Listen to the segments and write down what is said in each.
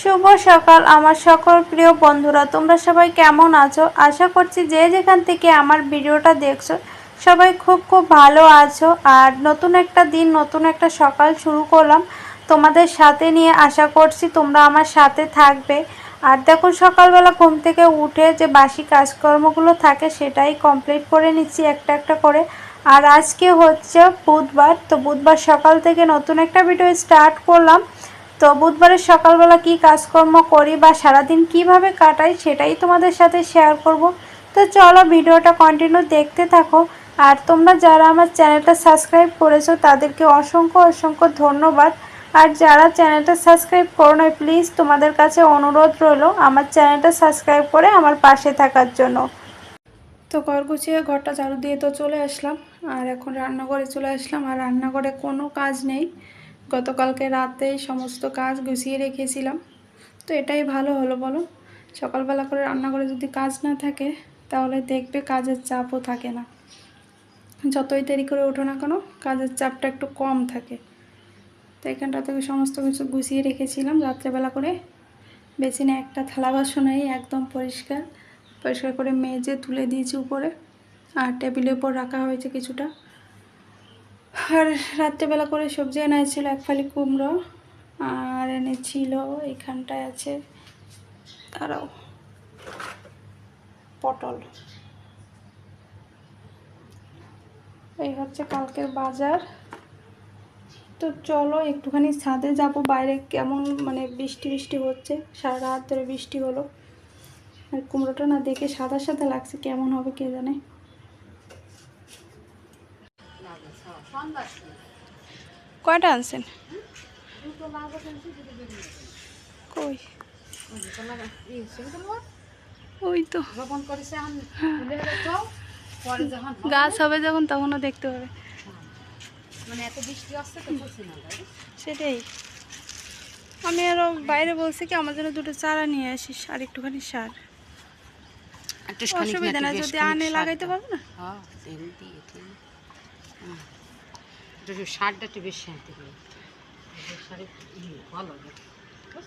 শুভ সকাল আমার সকল প্রিয় বন্ধুরা, তোমরা সবাই কেমন আছো? আশা করছি যে যেখান থেকে আমার ভিডিওটা দেখছো সবাই খুব খুব ভালো আছো। আর নতুন একটা দিন, নতুন একটা সকাল শুরু করলাম তোমাদের সাথে নিয়ে। আশা করছি তোমরা আমার সাথে থাকবে। আর দেখো, সকালবেলা ঘুম থেকে উঠে যে বাসি কাজকর্মগুলো থাকে সেটাই কমপ্লিট করে নিচ্ছি একটা একটা করে। আর আজকে হচ্ছে বুধবার, তো বুধবার সকাল থেকে নতুন একটা ভিডিও স্টার্ট করলাম। তো বুধবারের সকালবেলা কি কাজকর্ম করি বা সারাদিন কিভাবে কাটাই সেটাই তোমাদের সাথে শেয়ার করব। তো চলো ভিডিওটা কন্টিনিউ দেখতে থাকো। আর তোমরা যারা আমার চ্যানেলটা সাবস্ক্রাইব করেছো তাদেরকে অসংখ্য অসংখ্য ধন্যবাদ। আর যারা চ্যানেলটা সাবস্ক্রাইব করো না, প্লিজ তোমাদের কাছে অনুরোধ রইল আমার চ্যানেলটা সাবস্ক্রাইব করে আমার পাশে থাকার জন্য। তো ঘর গুছিয়ে ঘরটা ঝাড়ু দিয়ে তো চলে আসলাম। আর এখন রান্নাঘরে চলে আসলাম। আর রান্নাঘরে কোনো কাজ নেই, গতকালকে রাতেই সমস্ত কাজ গুছিয়ে রেখেছিলাম। তো এটাই ভালো হলো বলো, সকালবেলা করে রান্নাঘরে যদি কাজ না থাকে তাহলে দেখবে কাজের চাপও থাকে না। যতই দেরি করে ওঠো না কেন কাজের চাপটা একটু কম থাকে। তো এখানটা থেকে সমস্ত কিছু গুছিয়ে রেখেছিলাম রাত্রেবেলা করে। বেসিনে একটা থালা বাসন নেই, একদম পরিষ্কার পরিষ্কার করে মেজে তুলে দিয়েছি উপরে। আর টেবিলের উপর রাখা হয়েছে কিছুটা। আর রাত্রেবেলা করে সবজি এনেছিল এক ফালি কুমড়ো, আর এনেছিল এখানটায় আছে তারাও পটল। এই হচ্ছে কালকের বাজার। তো চলো একটুখানি ছাদে যাব, বাইরে কেমন মানে বৃষ্টি বৃষ্টি হচ্ছে, সারা রাত ধরে বৃষ্টি হলো। আর কুমড়োটা না দেখে সাদা সাদা লাগছে, কেমন হবে কে জানে। কয়টা আনছেন? কই ওই তো গাছ হবে যখন তখনও দেখতে হবে। সেটাই আমি আরো বাইরে বলছি কি আমার জন্য দুটো চারা নিয়ে আসিস আর একটুখানি সার। অসুবিধা না, যদি আনে লাগাইতে পারবো না।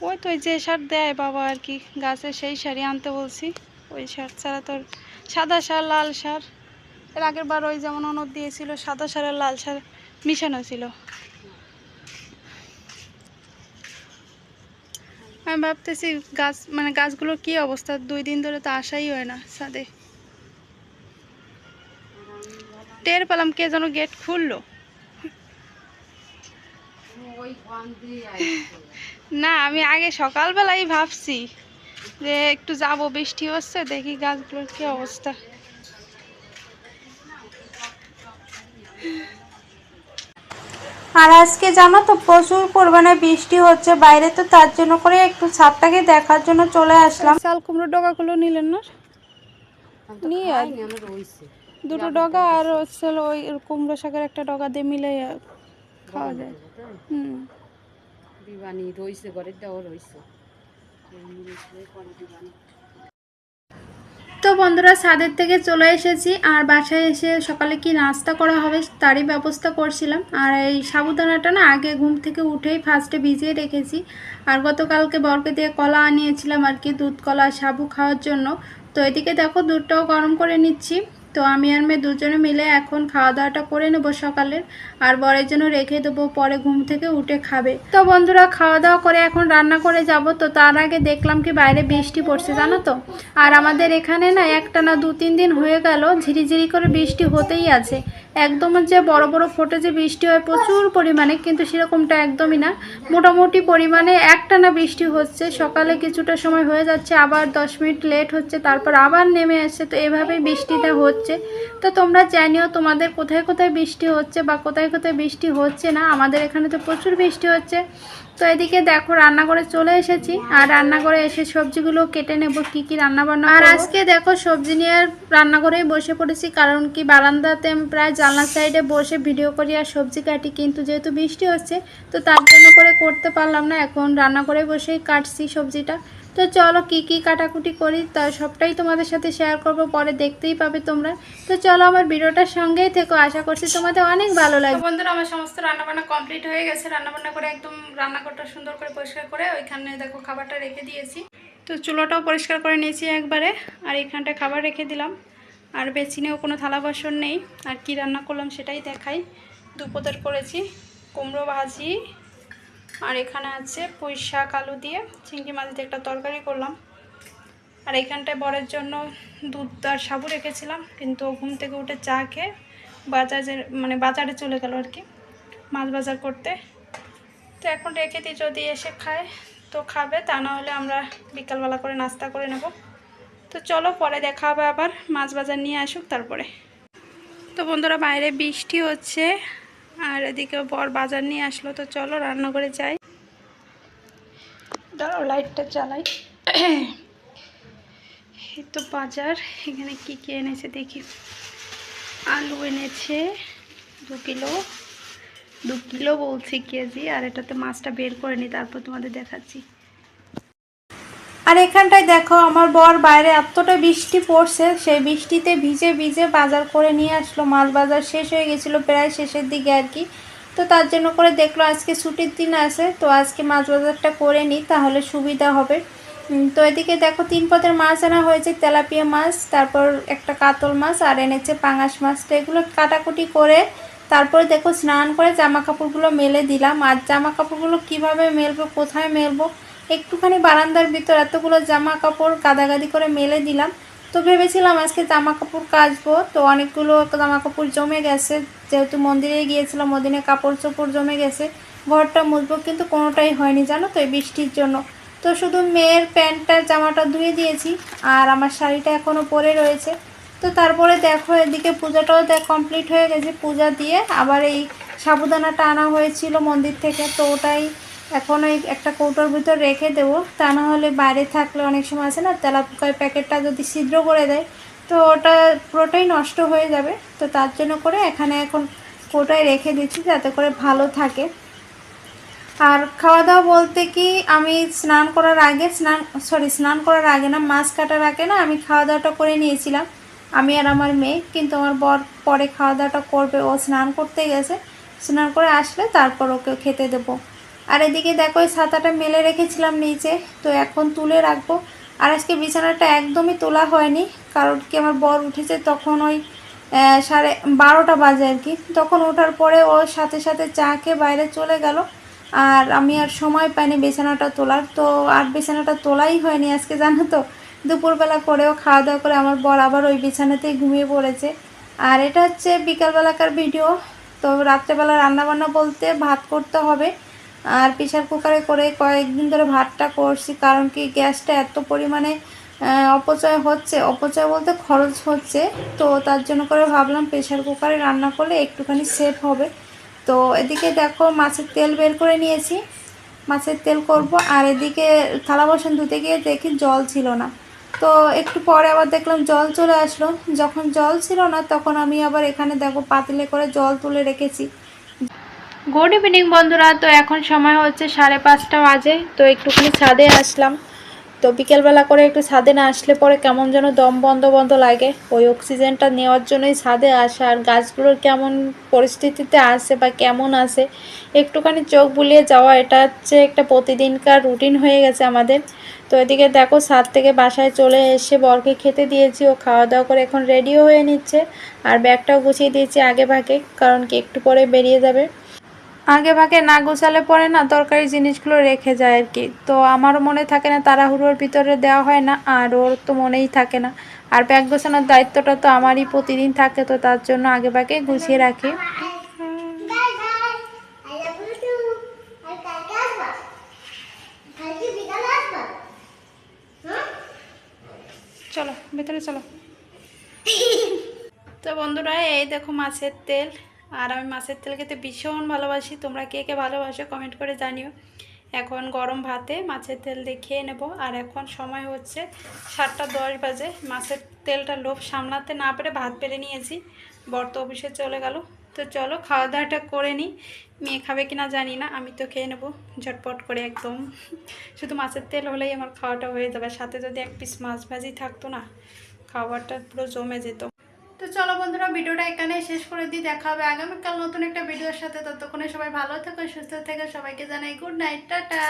ওই তো যে সার দেয় বাবা আর কি গাছে, সেই সারই আনতে বলছি। ওই সার ছাড়া তোর সাদা সার লাল সার, এর আগের বার ওই যেমন অনদ দিয়েছিল সাদা সার আর লাল সার মিশানো ছিল। আমি ভাবতেছি গাছ মানে গাছগুলোর কি অবস্থা, 2 দিন ধরে তো আসাই হয় না ছাদে। টের পেলাম কে যেন গেট খুললো। না আমি আগে সকালবেলাই ভাবছি যে একটু যাব, বৃষ্টি হচ্ছে দেখি গাছগুলোর কি অবস্থা। আর আজকে জানো তো প্রচুর পরিমাণে বৃষ্টি হচ্ছে বাইরে, তো তার জন্য করে একটু ছাদটাকে দেখার জন্য চলে আসলাম। চাল কুমড়োর ডগাগুলো নিলেন না? নিয়ে দুটো ডগা আর হচ্ছে ওই কুমড়ো শাকের একটা ডগা দিয়ে মিলে খাওয়া যায়। দিবানি রইছে ঘরের দেওয়া রইছে। তো বন্ধুরা ছাদের থেকে চলে এসেছি। আর বাসায় এসে সকালে কি নাস্তা করা হবে তারই ব্যবস্থা করছিলাম। আর এই সাবুদানাটা না আগে ঘুম থেকে উঠেই ফার্স্টে ভিজিয়ে রেখেছি। আর গতকালকে বরকে দিয়ে কলা আনিয়েছিলাম আর কি, দুধ কলা সাবু খাওয়ার জন্য। তো এদিকে দেখো দুধটাও গরম করে নিচ্ছি। তো আমি আর মেয়ে দুজনে মিলে এখন খাওয়া দাওয়াটা করে নেবো সকালের। আর বরের জন্য রেখে দেবো, পরে ঘুম থেকে উঠে খাবে। তো বন্ধুরা খাওয়া দাওয়া করে এখন রান্না করে যাব। তো তার আগে দেখলাম কি বাইরে বৃষ্টি পড়ছে জানো তো। আর আমাদের এখানে না একটা না 2-3 দিন হয়ে গেল ঝিরিঝিরি করে বৃষ্টি হতেই আছে। একদম যে বড় বড় ফোঁটে যে বৃষ্টি হয় প্রচুর পরিমাণে, কিন্তু সেরকমটা একদমই না, মোটামুটি পরিমাণে একটানা বৃষ্টি হচ্ছে। সকালে কিছুটা সময় হয়ে যাচ্ছে, আবার 10 মিনিট লেট হচ্ছে, তারপর আবার নেমে আসছে। তো এভাবেই বৃষ্টিটা হচ্ছে। তো তোমরা জানিও তোমাদের কোথায় কোথায় বৃষ্টি হচ্ছে বা কোথায় কোথায় বৃষ্টি হচ্ছে না। আমাদের এখানে তো প্রচুর বৃষ্টি হচ্ছে। তো এদিকে দেখো রান্নাঘরে চলে এসেছি। আর রান্নাঘরে এসে সবজিগুলো কেটে নেব, কি কি রান্না বান্না। আর আজকে দেখো সবজি নিয়ে রান্নাঘরেই বসে পড়েছি, কারণ কি বারান্দাতে আমি প্রায় জানলার সাইডে বসে ভিডিও করি আর সবজি কাটি, কিন্তু যেহেতু বৃষ্টি হচ্ছে তো তার জন্য করে করতে পারলাম না। এখন রান্নাঘরে বসেই কাটছি সবজিটা। তো চলো কি কি কাটাকুটি করি তা সবটাই তোমাদের সাথে শেয়ার করব, পরে দেখতেই পাবে তোমরা। তো চলো আমার ভিডিওটার সঙ্গেই থেকো, আশা করছি তোমাদের অনেক ভালো লাগবে। বন্ধুরা আমার সমস্ত রান্নাবান্না কমপ্লিট হয়ে গেছে, রান্নাবান্না করে একদম রান্না রান্নাঘরটা সুন্দর করে পরিষ্কার করে ওইখানে দেখো খাবারটা রেখে দিয়েছি। তো চুলোটাও পরিষ্কার করে নিয়েছি একবারে, আর এইখানটায় খাবার রেখে দিলাম। আর বেসিনেও কোনো থালা বাসন নেই। আর কি রান্না করলাম সেটাই দেখাই। দুপুরের করেছি কুমড়ো ভাজি, আর এখানে আছে পুঁই শাক আলু দিয়ে চিংড়ি মাছ দিয়ে একটা তরকারি করলাম। আর এইখানটায় বরের জন্য দুধ আর সাবু রেখেছিলাম, কিন্তু ঘুম থেকে উঠে চা খেয়ে বাজারে চলে গেল আর কি, মাছ বাজার করতে। তো এখন রেখে দিই, যদি এসে খায় তো খাবে, তা না হলে আমরা বিকালবেলা করে নাস্তা করে নেব। তো চলো পরে দেখা হবে, আবার মাছ বাজার নিয়ে আসুক তারপরে। তো বন্ধুরা বাইরে বৃষ্টি হচ্ছে, আর এদিকে বর বাজার নিয়ে আসলো। তো চলো রান্নাঘরে যাই। দাঁড়াও লাইটটা জ্বালাই। এই তো বাজার, এখানে কি কি এনেছে দেখি। আলু এনেছে 2 কিলো বলছি কেজি, আর এটাতে মাছটা বের করে নি, তারপর তোমাদের দেখাচ্ছি। আর এখানটায় দেখো আমার বর বাইরে এতটা বৃষ্টি পড়ছে, সেই বৃষ্টিতে ভিজে ভিজে বাজার করে নিয়ে আসলো। মাছ বাজার শেষ হয়ে গেছিলো প্রায় শেষের দিকে আর কি। তো তার জন্য করে দেখলো আজকে ছুটির দিন আছে, তো আজকে মাছ বাজারটা করে নিই, তাহলে সুবিধা হবে। তো এদিকে দেখো 3 পদের মাছ আনা হয়েছে, তেলাপিয়া মাছ, তারপর একটা কাতল মাছ, আর এনেছে পাঙাশ মাছ। তো এগুলো কাটাকুটি করে তারপরে দেখো স্নান করে জামা কাপড়গুলো মেলে দিলাম। আর জামা কাপড়গুলো কীভাবে মেলবো, কোথায় মেলবো, একটুখানি বারান্দার ভিতর এতগুলো জামা কাপড় গাদাগাদি করে মেলে দিলাম। তো ভেবেছিলাম আজকে জামা কাপড় কাচবো, তো অনেকগুলো জামা কাপড় জমে গেছে, যেহেতু মন্দিরে গিয়েছিলাম ওদিনে কাপড় চোপড় জমে গেছে, ঘরটা মুছবো, কিন্তু কোনোটাই হয়নি জানো তো এই বৃষ্টির জন্য। তো শুধু মেয়ের প্যান্টটা জামাটা ধুয়ে দিয়েছি, আর আমার শাড়িটা এখনও পরে রয়েছে। তো তারপরে দেখো এদিকে পূজাটাও কমপ্লিট হয়ে গেছে, পূজা দিয়ে আবার এই সাবুদানাটা আনা হয়েছিল মন্দির থেকে, তো ওটাই এখন ওই একটা কৌটোর ভিতর রেখে দেবো, তা না হলে বাইরে থাকলে অনেক সময় আছে না তেলাপোকার প্যাকেটটা যদি ছিদ্র করে দেয় তো ওটা পুরোটাই নষ্ট হয়ে যাবে। তো তার জন্য করে এখানে এখন কৌটোয় রেখে দিচ্ছি যাতে করে ভালো থাকে। আর খাওয়া দাওয়া বলতে কি, আমি স্নান করার আগে না, মাছ কাটার আগে না আমি খাওয়া দাওয়াটা করে নিয়েছিলাম, আমি আর আমার মেয়ে। কিন্তু আমার বর পরে খাওয়া দাওয়াটা করবে, ও স্নান করতে গেছে, স্নান করে আসলে তারপর ওকে খেতে দেবো। আর এদিকে দেখো ওই ছাতাটা মেলে রেখেছিলাম নিচে, তো এখন তুলে রাখবো। আর আজকে বিছানাটা একদমই তোলা হয়নি, কারণ কি আমার বর উঠেছে তখন ওই 12:30 বাজে আর কি। তখন ওঠার পরে ওর সাথে সাথে চা খেয়ে বাইরে চলে গেল, আর আমি আর সময় পাইনি বিছানাটা তোলার। তো আর বিছানাটা তোলাই হয়নি আজকে জানো তো। দুপুরবেলা করেও খাওয়া দাওয়া করে আমার বর আবার ওই বিছানাতেই ঘুমিয়ে পড়েছে। আর এটা হচ্ছে বিকালবেলাকার ভিডিও। তো রাত্রেবেলা রান্নাবান্না বলতে ভাত করতে হবে, আর প্রেশার কুকারে করে কয়েকদিন ধরে ভাতটা করছি, কারণ কি গ্যাসটা এত পরিমাণে অপচয় বলতে খরচ হচ্ছে। তো তার জন্য করে ভাবলাম প্রেশার কুকারে রান্না করলে একটুখানি সেফ হবে। তো এদিকে দেখো মাছের তেল বের করে নিয়েছি, মাছের তেল করব। আর এদিকে থালা বাসন ধুতে গিয়ে দেখি জল ছিল না, তো একটু পরে আবার দেখলাম জল চলে আসলো। যখন জল ছিল না তখন আমি আবার এখানে দেখো পাতিলে করে জল তুলে রেখেছি। গুড ইভিনিং বন্ধুরা, তো এখন সময় হচ্ছে 5:30 বাজে। তো একটুখানি ছাদে আসলাম। তো বিকেলবেলা করে একটু ছাদে না আসলে পরে কেমন যেন দম বন্ধ বন্ধ লাগে, ওই অক্সিজেনটা নেওয়ার জন্যই ছাদে আসা। আর গাছগুলোর কেমন পরিস্থিতিতে আছে বা কেমন আছে একটুখানি চোখ বুলিয়ে যাওয়া, এটা হচ্ছে একটা প্রতিদিনকার রুটিন হয়ে গেছে আমাদের। তো এদিকে দেখো ছাদ থেকে বাসায় চলে এসে বরকে খেতে দিয়েছি, ও খাওয়া দাওয়া করে এখন রেডিও হয়ে নিচ্ছে। আর ব্যাগটাও গুছিয়ে দিয়েছি আগে ভাগে, কারণ কি একটু পরে বেরিয়ে যাবে। আগে ভাগে না গোছালে পরে না দরকারি জিনিসগুলো রেখে যায় আর কি। তো আমারও মনে থাকে না, তাড়াহুড়োর ভিতরে দেওয়া হয় না, আর ওর তো মনেই থাকে না। আর ব্যাগ গোছানোর দায়িত্বটা তো আমারই প্রতিদিন থাকে, তো তার জন্য আগে ভাগে গুছিয়ে রাখি। চলো ভেতরে চলো। তো বন্ধুরা এই দেখো মাছের তেল, আর আমি মাছের তেল খেতে ভীষণ ভালোবাসি। তোমরা কে কে ভালোবাসো কমেন্ট করে জানিও। এখন গরম ভাতে মাছের তেল দিয়ে খেয়ে নেবো। আর এখন সময় হচ্ছে 7:10 বাজে। মাছের তেলটা লোভ সামলাতে না পেরে ভাত বেড়ে নিয়েছি, বর তো অফিসে চলে গেল। তো চলো খাওয়া দাওয়াটা করে নিই, মেয়ে খাবে কিনা জানি না, আমি তো খেয়ে নেবো ঝটপট করে একদম। শুধু মাছের তেল হলেই আমার খাওয়াটা হয়ে যাবে, সাথে যদি 1 পিস মাছ ভাজি থাকতো না, খাবারটা পুরো জমে যেত। তো তো চলো বন্ধুরা, ভিডিওটা এখানেই শেষ করে দিই। দেখা হবে আগামীকাল নতুন একটা ভিডিওর সাথে। ততক্ষণে সবাই ভালো থেকো, সুস্থ থেকো। সবাইকে জানাই গুড নাইট, টাটা।